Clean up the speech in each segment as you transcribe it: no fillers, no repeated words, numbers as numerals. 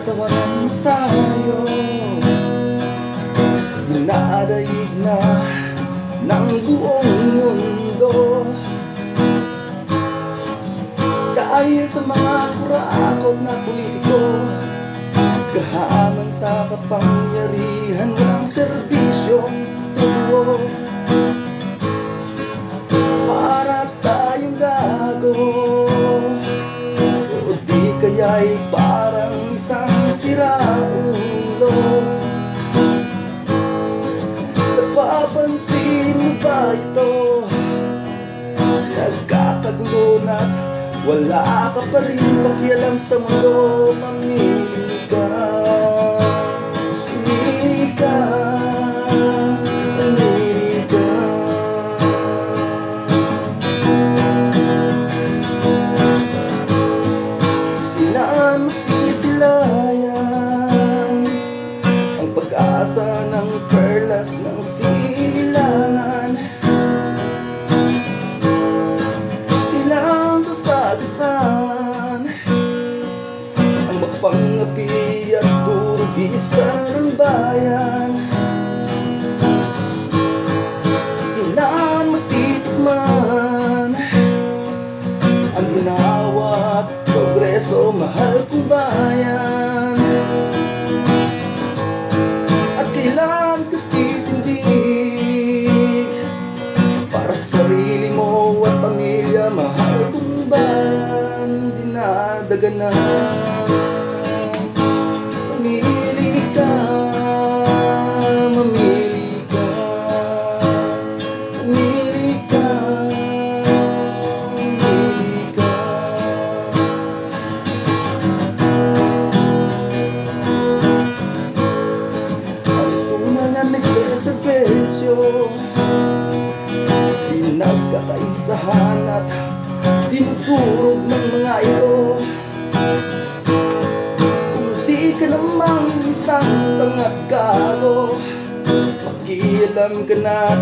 Pinagtatawanan tayo, dinadaig na ng buong mundo dahil sa mga kurakot na politiko. Gahaman sa kapangyarihan, walang serbisyong tulo. Para tayong gago, o di kaya'y parang isang siraulo. Napapansin mo ba ito? Nagkakagulo na't wala ka pa rin pakialam sa mundo. Mamili ka, mamili ka, mamili ka. Kailangan mo sisilayan ang pag-asa ng perlas ng silangan. Kailangan sasagasan ang magpangapi at durugisa ng bayan. Kailangan matitikman ang ginawa at progreso, mahal kong bayan. At kailangan ka titindig para sa sarili mo at pamilya, mahal kong bayan. Dinadaganan, mamili ka, mamili ka, mamili ka, mamili ka. Ang tunay na nagseservisyo, pinagkakaisahan at dinudurog ng mga ito. Kung di ka namang isang tangat gago, makialam ka na't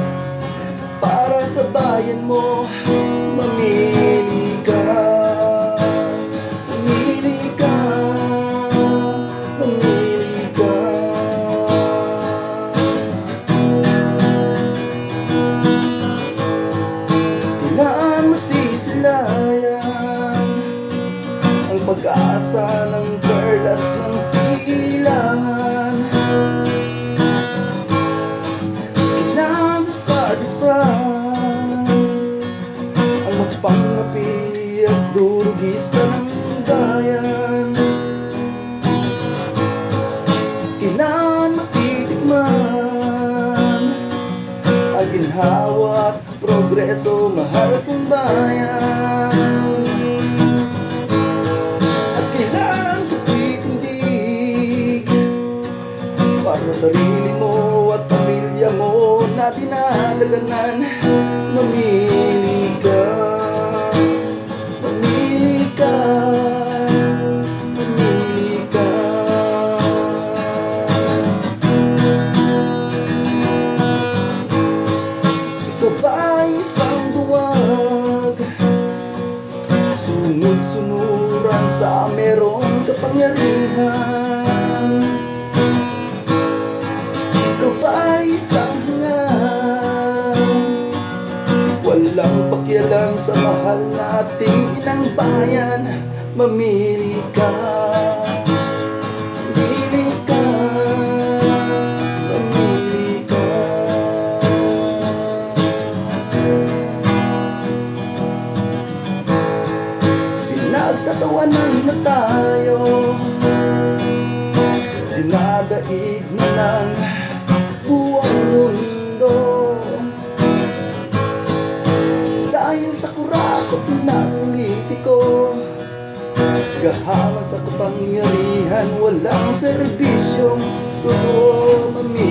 para sa bayan mo. Mamili ka, mamili ka, mamili ka. Kailangan masisilayan ang pag-asa ng perlas ng silangan. Kailangan sasagasan ang magpangapi at durugis ng bayan. Kailangan matitikman ang ginhawa at progreso, mahal kong bayan. At kailangan ka titindig para sa sarili mo at pamilya mo na dinadaganan. Mamili ka, mamili ka, mamili ka. Ikaw ba'y isang duwag, sunod-sunuran sa merong kapangyarihan? Ikaw ba'y isang hangang, walang pakialam sa mahal nating inang bayan? Mamili ka, mamili ka, mamili ka. Pinagtatawanan na tayo, dinadaig na ng buong mundo dahil sa kurakot na politiko. Gahaman sa kapangyarihan, walang serbisyong totoo. Mamili